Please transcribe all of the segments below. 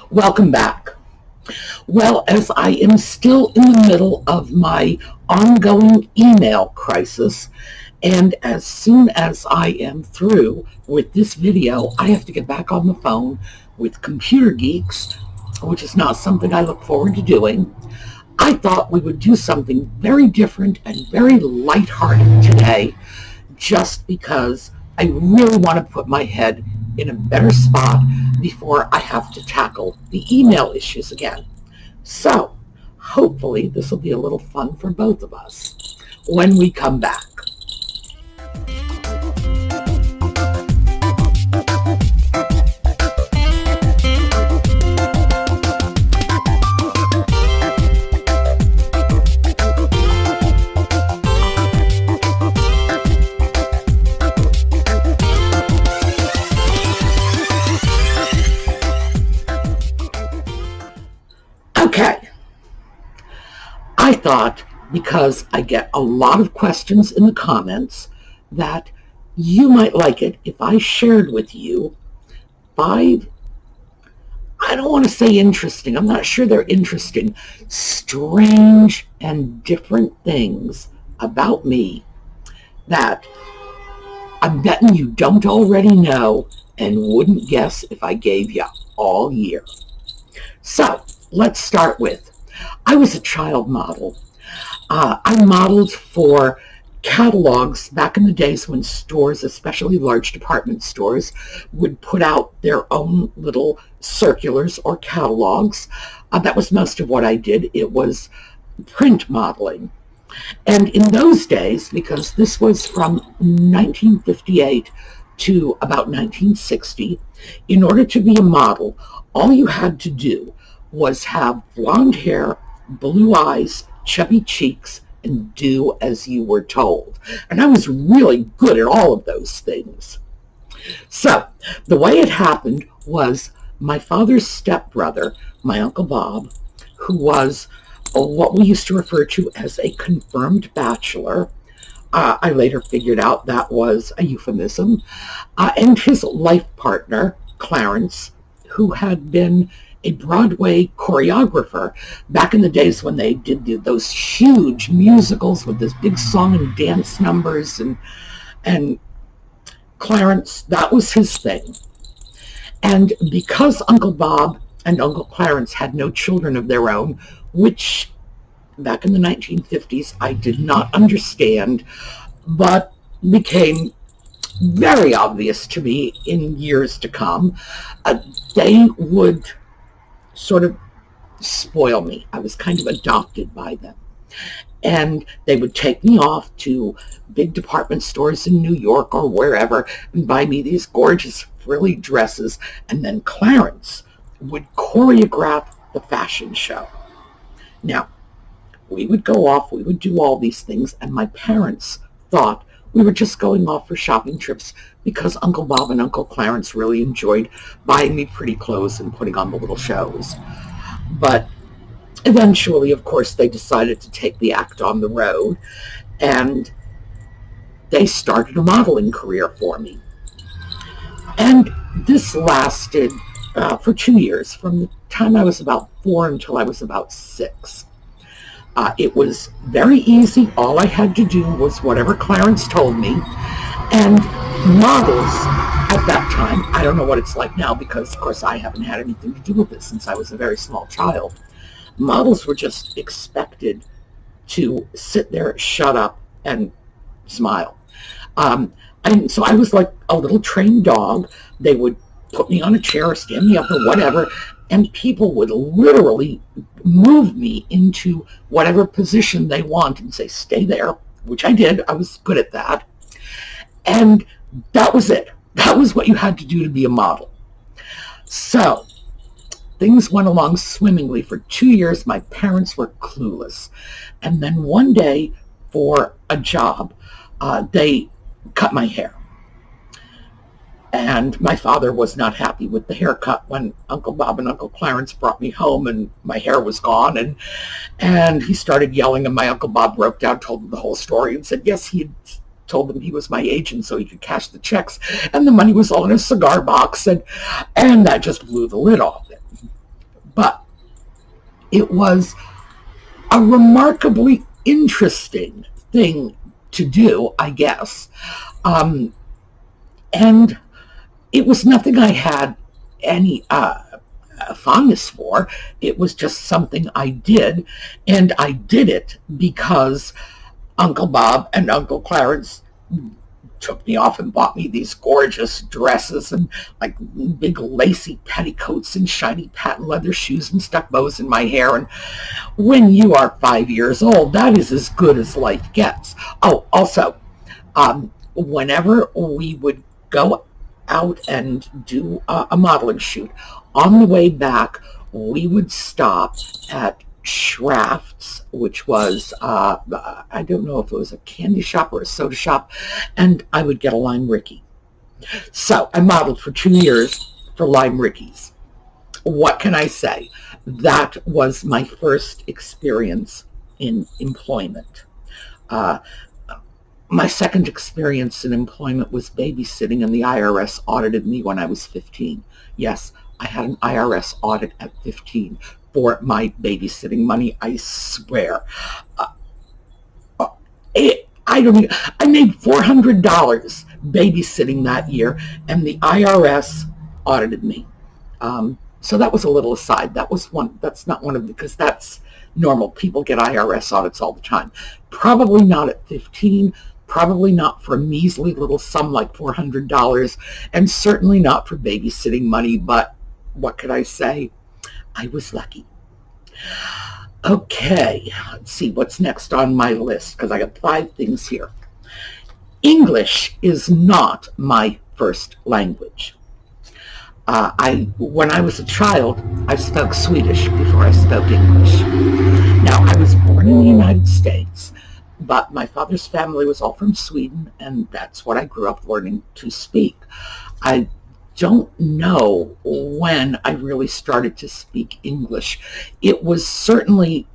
Welcome back. Well, as I am still in the middle of my ongoing email crisis, and as soon as I am through with this video, I have to get back on the phone with computer geeks, which is not something I look forward to doing. I thought we would do something very different and very lighthearted today, just because I really want to put my head in a better spot before I have to tackle the email issues again. So, hopefully this will be a little fun for both of us when we come back. Okay, I thought, because I get a lot of questions in the comments, that you might like it if I shared with you 5, I don't want to say interesting, I'm not sure they're interesting, strange and different things about me that I'm betting you don't already know and wouldn't guess if I gave you all year. So, let's start with, I was a child model. I modeled for catalogs back in the days when stores, especially large department stores, would put out their own little circulars or catalogs. That was most of what I did. It was print modeling. And in those days, because this was from 1958 to about 1960, in order to be a model, all you had to do was have blonde hair, blue eyes, chubby cheeks, and do as you were told. And I was really good at all of those things. So the way it happened was my father's stepbrother, my Uncle Bob, who was what we used to refer to as a confirmed bachelor. I later figured out that was a euphemism. And his life partner, Clarence, who had been a Broadway choreographer back in the days when they did those huge musicals with this big song and dance numbers, and Clarence, that was his thing. And because Uncle Bob and Uncle Clarence had no children of their own, which back in the 1950s I did not understand, but became very obvious to me in years to come, they would sort of spoil me. I was kind of adopted by them. And they would take me off to big department stores in New York or wherever and buy me these gorgeous frilly dresses. And then Clarence would choreograph the fashion show. Now, we would go off, we would do all these things, and my parents thought we were just going off for shopping trips because Uncle Bob and Uncle Clarence really enjoyed buying me pretty clothes and putting on the little shows. But eventually, of course, they decided to take the act on the road, and they started a modeling career for me. And this lasted for 2 years, from the time I was about 4 until I was about 6. It was very easy. All I had to do was whatever Clarence told me. And models at that time, I don't know what it's like now because, of course, I haven't had anything to do with it since I was a very small child. Models were just expected to sit there, shut up, and smile. And so I was like a little trained dog. They would put me on a chair or stand me up or whatever, and people would literally move me into whatever position they want and say, stay there, which I did. I was good at that. And that was it. That was what you had to do to be a model. So things went along swimmingly for 2 years. My parents were clueless. And then one day, for a job, they cut my hair. And my father was not happy with the haircut when Uncle Bob and Uncle Clarence brought me home and my hair was gone. And he started yelling, and my Uncle Bob broke down, told him the whole story, and said, yes, he had told them he was my agent so he could cash the checks, and the money was all in a cigar box, and that just blew the lid off it. But it was a remarkably interesting thing to do, I guess. And it was nothing I had any fondness for. It was just something I did, and I did it because Uncle Bob and Uncle Clarence took me off and bought me these gorgeous dresses and like big lacy petticoats and shiny patent leather shoes and stuck bows in my hair. And when you are 5 years old, that is as good as life gets. Oh, also, whenever we would go out and do a modeling shoot, on the way back, we would stop at Schraft's, which was, I don't know if it was a candy shop or a soda shop, and I would get a Lime Ricky. So I modeled for 2 years for Lime Rickies. What can I say? That was my first experience in employment. My second experience in employment was babysitting, and the IRS audited me when I was 15. Yes, I had an IRS audit at 15 for my babysitting money, I swear. I made $400 babysitting that year, and the IRS audited me. So that was a little aside. That's not one of, because that's normal. People get IRS audits all the time. Probably not at 15, probably not for a measly little sum like $400, and certainly not for babysitting money, but what could I say? I was lucky. Okay, let's see what's next on my list, because I got 5 things here. English is not my first language. When I was a child, I spoke Swedish before I spoke English. Now, I was born in the United States, but my father's family was all from Sweden, and that's what I grew up learning to speak. I don't know when I really started to speak English. It was certainly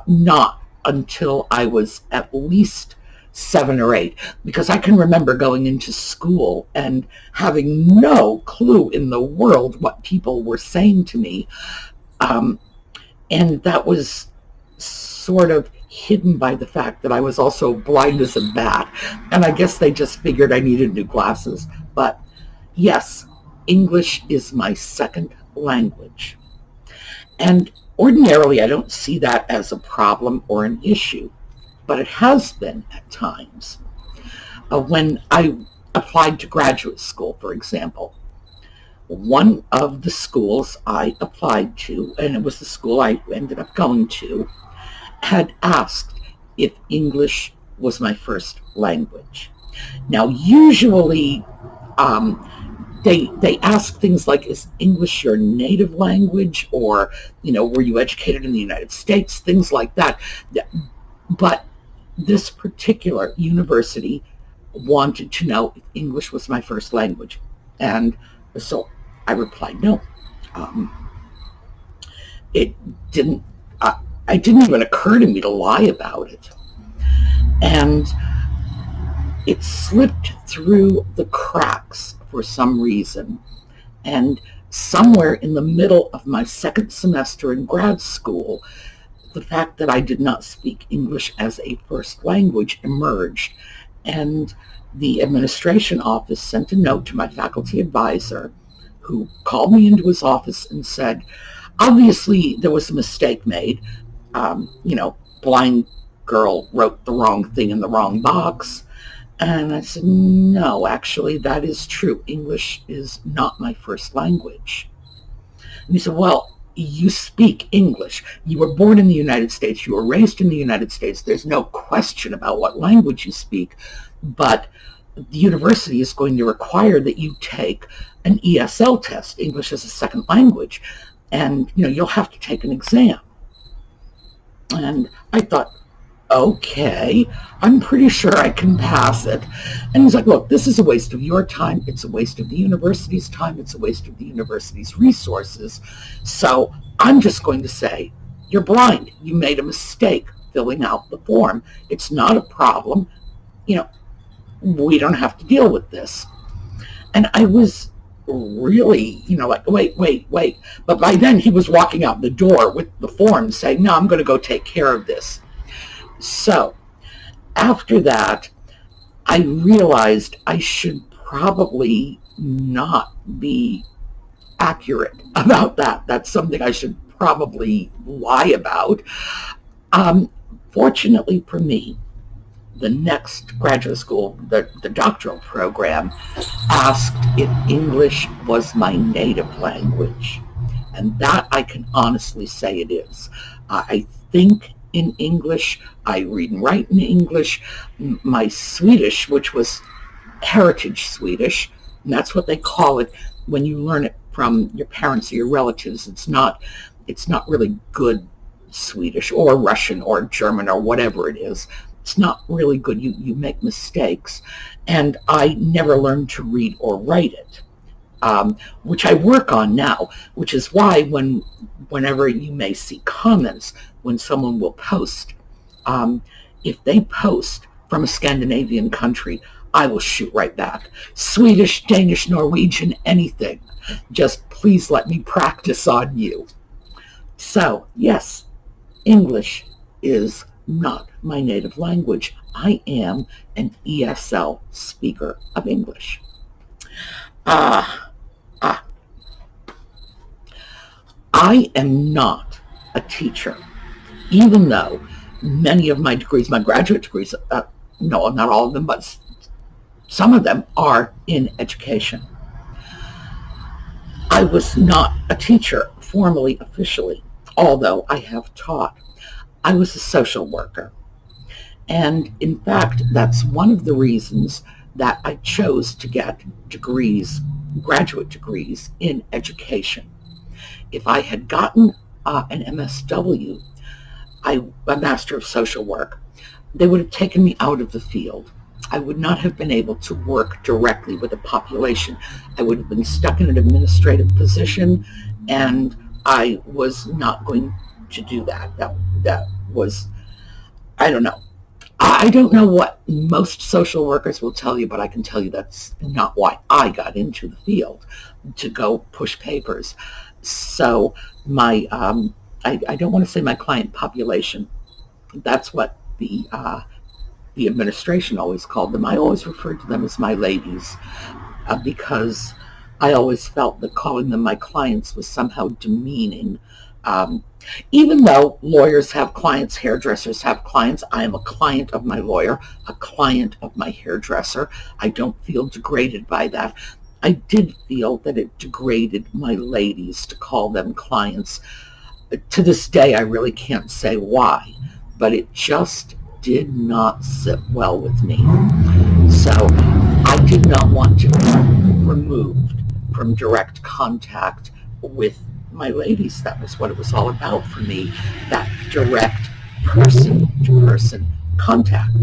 not until I was at least 7 or 8, because I can remember going into school and having no clue in the world what people were saying to me. And that was sort of hidden by the fact that I was also blind as a bat. And I guess they just figured I needed new glasses. But yes, English is my second language. And ordinarily, I don't see that as a problem or an issue, but it has been at times. When I applied to graduate school, for example, one of the schools I applied to, and it was the school I ended up going to, had asked if English was my first language. Now, usually, they ask things like, is English your native language? Or, were you educated in the United States? Things like that. But this particular university wanted to know if English was my first language. And so I replied no. It didn't even occur to me to lie about it. And it slipped through the cracks for some reason. And somewhere in the middle of my second semester in grad school, the fact that I did not speak English as a first language emerged. And the administration office sent a note to my faculty advisor, who called me into his office and said, obviously there was a mistake made. Blind girl wrote the wrong thing in the wrong box. And I said, no, actually, that is true. English is not my first language. And he said, well, you speak English. You were born in the United States. You were raised in the United States. There's no question about what language you speak. But the university is going to require that you take an ESL test, English as a second language. And, you'll have to take an exam. And I thought, okay, I'm pretty sure I can pass it. And he's like, look, this is a waste of your time. It's a waste of the university's time. It's a waste of the university's resources. So I'm just going to say, you're blind. You made a mistake filling out the form. It's not a problem. We don't have to deal with this. And I was really, like, wait. But by then he was walking out the door with the form saying, no, I'm going to go take care of this. So after that, I realized I should probably not be accurate about that. That's something I should probably lie about. Fortunately for me, the next graduate school, the doctoral program, asked if English was my native language. And that I can honestly say it is. I think in English, I read and write in English. My Swedish, which was heritage Swedish, and that's what they call it when you learn it from your parents or your relatives. It's not really good Swedish or Russian or German or whatever it is. It's not really good. You make mistakes. And I never learned to read or write it, which I work on now, which is why whenever you may see comments when someone will post, if they post from a Scandinavian country, I will shoot right back. Swedish, Danish, Norwegian, anything. Just please let me practice on you. So, yes, English is not my native language. I am an ESL speaker of English. I am not a teacher, even though many of my degrees, my graduate degrees, no, not all of them, but some of them are in education. I was not a teacher formally, officially, although I have taught. I was a social worker. And in fact, that's one of the reasons that I chose to get degrees, graduate degrees in education. If I had gotten an MSW, a Master of Social Work, they would have taken me out of the field. I would not have been able to work directly with a population. I would have been stuck in an administrative position, and I was not going to do that. That was, I don't know. I don't know what most social workers will tell you, but I can tell you that's not why I got into the field, to go push papers. So my, I don't want to say my client population. That's what the administration always called them. I always referred to them as my ladies, because I always felt that calling them my clients was somehow demeaning. Even though lawyers have clients, hairdressers have clients, I am a client of my lawyer, a client of my hairdresser. I don't feel degraded by that. I did feel that it degraded my ladies to call them clients. To this day, I really can't say why, but it just did not sit well with me. So I did not want to be removed from direct contact with my ladies. That was what it was all about for me, that direct person-to-person contact,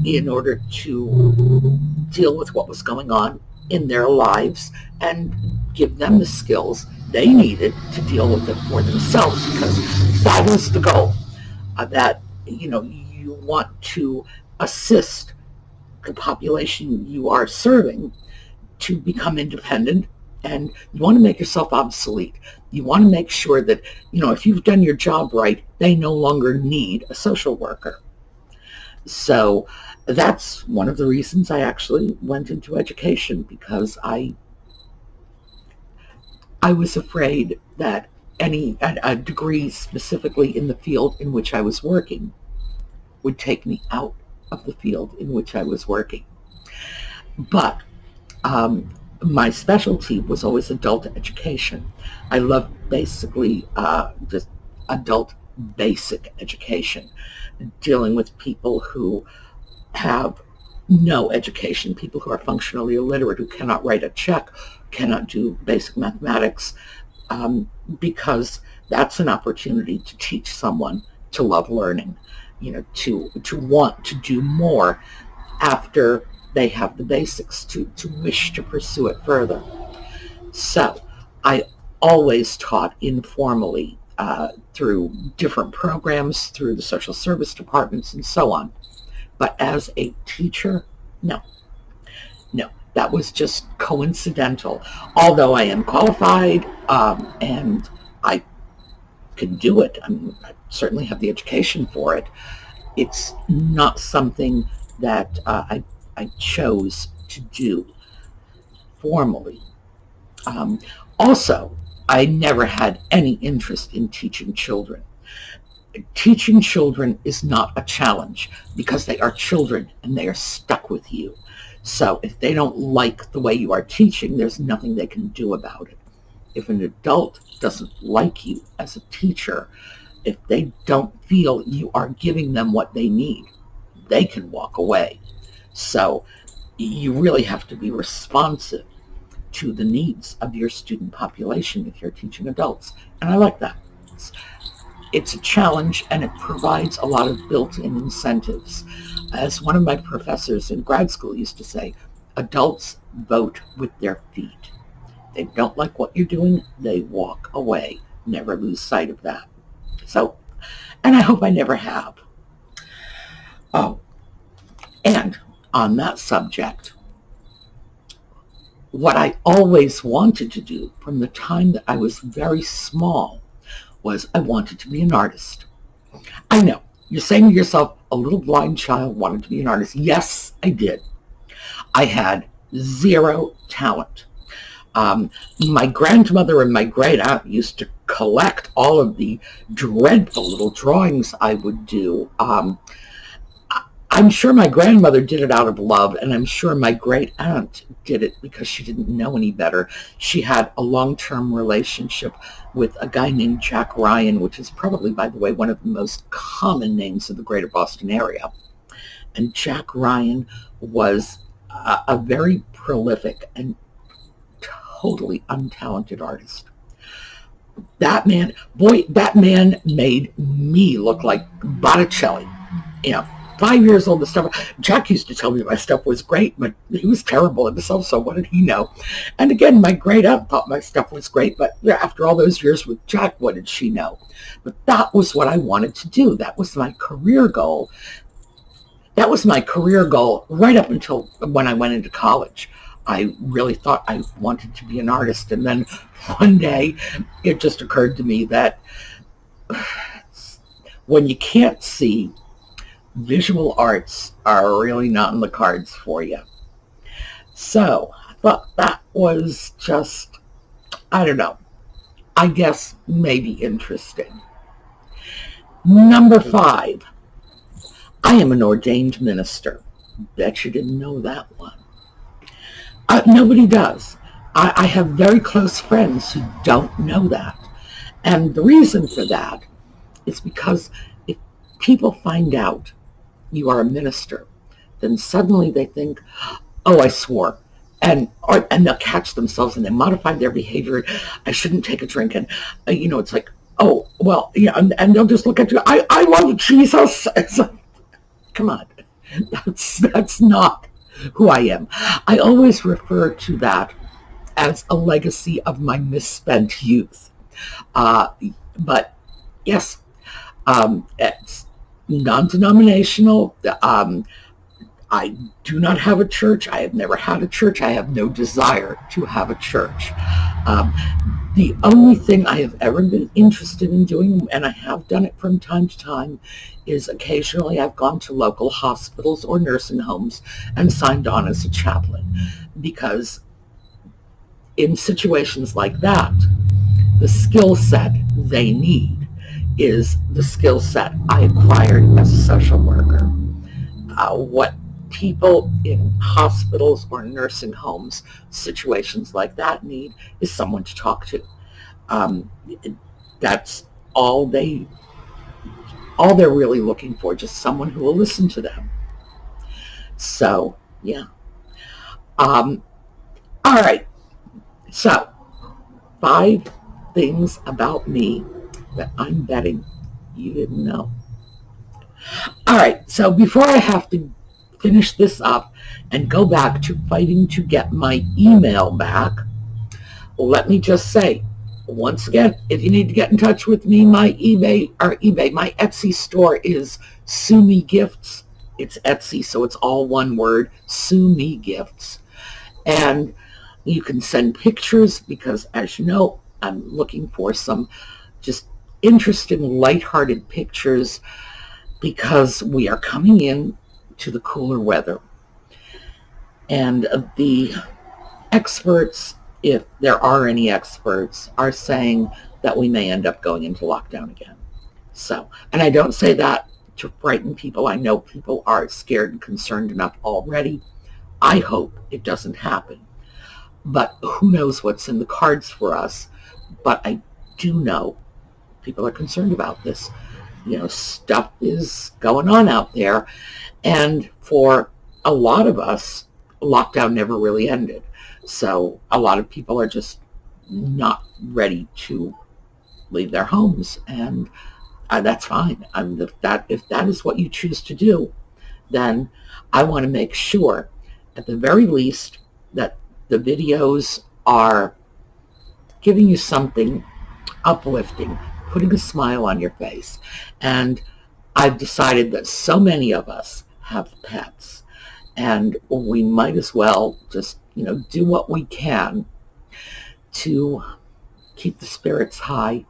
in order to deal with what was going on in their lives and give them the skills they needed to deal with it for themselves, because that was the goal. That, you want to assist the population you are serving to become independent, and you want to make yourself obsolete. You want to make sure that, if you've done your job right, they no longer need a social worker. So that's one of the reasons I actually went into education, because I was afraid that a degree specifically in the field in which I was working would take me out of the field in which I was working. But my specialty was always adult education. I love basically just adult basic education, dealing with people who have no education, people who are functionally illiterate, who cannot write a check, cannot do basic mathematics, because that's an opportunity to teach someone to love learning, to want to do more after they have the basics, to wish to pursue it further. So I always taught informally through different programs, through the social service departments and so on. But as a teacher, no. That was just coincidental. Although I am qualified and I can do it, I mean, I certainly have the education for it. It's not something that I chose to do formally. Also, I never had any interest in teaching children. Teaching children is not a challenge because they are children and they are stuck with you. So if they don't like the way you are teaching, there's nothing they can do about it. If an adult doesn't like you as a teacher, if they don't feel you are giving them what they need, they can walk away. So you really have to be responsive to the needs of your student population if you're teaching adults. And I like that. It's a challenge, and it provides a lot of built-in incentives. As one of my professors in grad school used to say, adults vote with their feet. They don't like what you're doing, they walk away. Never lose sight of that. So, and I hope I never have. Oh, and on that subject, what I always wanted to do from the time that I was very small was I wanted to be an artist. I know, you're saying to yourself, a little blind child wanted to be an artist. Yes, I did. I had zero talent. My grandmother and my great aunt used to collect all of the dreadful little drawings I would do. I'm sure my grandmother did it out of love, and I'm sure my great aunt did it because she didn't know any better. She had a long-term relationship with a guy named Jack Ryan, which is probably, by the way, one of the most common names of the greater Boston area. And Jack Ryan was a very prolific and totally untalented artist. That man made me look like Botticelli. 5 years old, the stuff. Jack used to tell me my stuff was great, but he was terrible at himself, so what did he know? And again, my great aunt thought my stuff was great, but after all those years with Jack, what did she know? But that was what I wanted to do. That was my career goal. That was my career goal right up until when I went into college. I really thought I wanted to be an artist, and then one day it just occurred to me that when you can't see, visual arts are really not in the cards for you. So I thought that was just, I don't know, I guess maybe interesting. Number 5, I am an ordained minister. Bet you didn't know that one. Nobody does. I have very close friends who don't know that. And the reason for that is because if people find out you are a minister, then suddenly they think, oh, I swore. And they'll catch themselves and they modify their behavior. I shouldn't take a drink. And, it's like, oh, well, yeah, and they'll just look at you. I love Jesus. It's like, come on. That's not who I am. I always refer to that as a legacy of my misspent youth. But yes, it's non-denominational. I do not have a church. I have never had a church. I have no desire to have a church. The only thing I have ever been interested in doing, and I have done it from time to time, is occasionally I've gone to local hospitals or nursing homes and signed on as a chaplain, because in situations like that, the skill set they need is the skill set I acquired as a social worker. What people in hospitals or nursing homes, situations like that, need is someone to talk to. That's all they're really looking for, just someone who will listen to them. So, yeah. All right. So, 5 things about me that I'm betting you didn't know. All right, so before I have to finish this up and go back to fighting to get my email back, let me just say, once again, if you need to get in touch with me, my my Etsy store is SueMe Gifts. It's Etsy, so it's all one word, SueMe Gifts. And you can send pictures because, as you know, I'm looking for some just interesting, lighthearted pictures because we are coming in to the cooler weather. And the experts, if there are any experts, are saying that we may end up going into lockdown again. So, and I don't say that to frighten people. I know people are scared and concerned enough already. I hope it doesn't happen. But who knows what's in the cards for us. But I do know people are concerned about this. Stuff is going on out there. And for a lot of us, lockdown never really ended. So a lot of people are just not ready to leave their homes. And that's fine. If that is what you choose to do, then I want to make sure, at the very least, that the videos are giving you something uplifting, putting a smile on your face. And I've decided that so many of us have pets, and we might as well just, do what we can to keep the spirits high.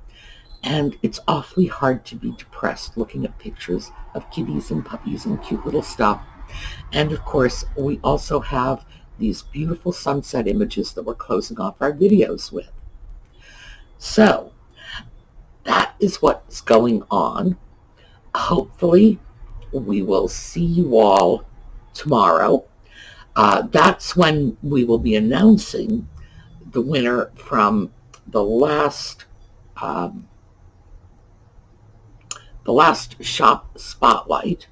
And it's awfully hard to be depressed looking at pictures of kitties and puppies and cute little stuff. And of course, we also have these beautiful sunset images that we're closing off our videos with. So that is what's going on. Hopefully, we will see you all tomorrow. That's when we will be announcing the winner from the last shop spotlight,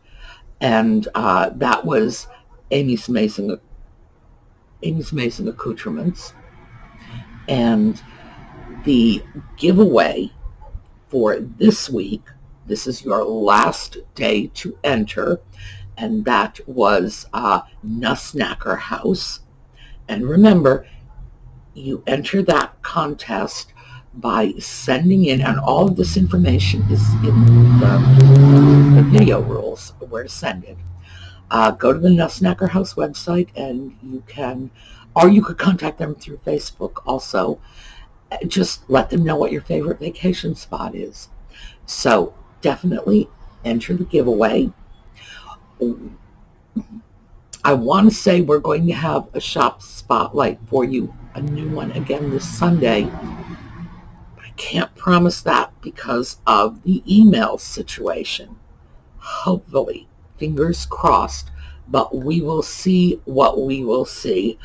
and that was Amy's Amazing Accoutrements. And the giveaway for this week, this is your last day to enter, and that was Nusnacker House. And remember, you enter that contest by sending in, and all of this information is in the video rules where to send it. Go to the Nusnacker House website, and you could contact them through Facebook also. Just let them know what your favorite vacation spot is. So definitely enter the giveaway. I want to say we're going to have a shop spotlight for you, a new one again this Sunday. But I can't promise that because of the email situation. Hopefully, fingers crossed, but we will see what we will see.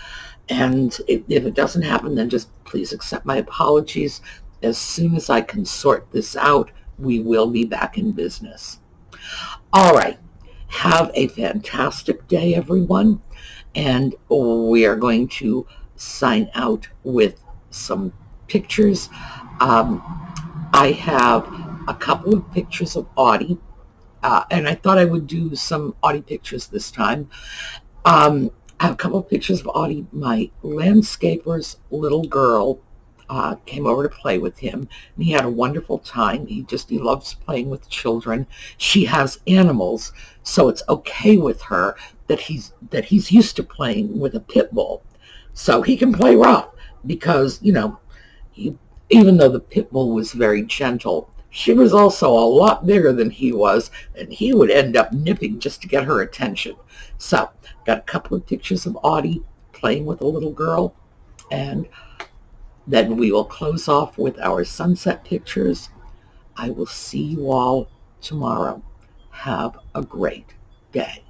And if it doesn't happen, then just please accept my apologies. As soon as I can sort this out, we will be back in business. All right. Have a fantastic day, everyone. And we are going to sign out with some pictures. I have a couple of pictures of Audie, and I thought I would do some Audie pictures this time. I have a couple of pictures of Audie. My landscaper's little girl came over to play with him, and he had a wonderful time. He loves playing with children. She has animals, so it's okay with her that he's used to playing with a pit bull, so he can play rough because even though the pit bull was very gentle, she was also a lot bigger than he was, and he would end up nipping just to get her attention. So got a couple of pictures of Audie playing with a little girl, and then we will close off with our sunset pictures. I will see you all tomorrow. Have a great day.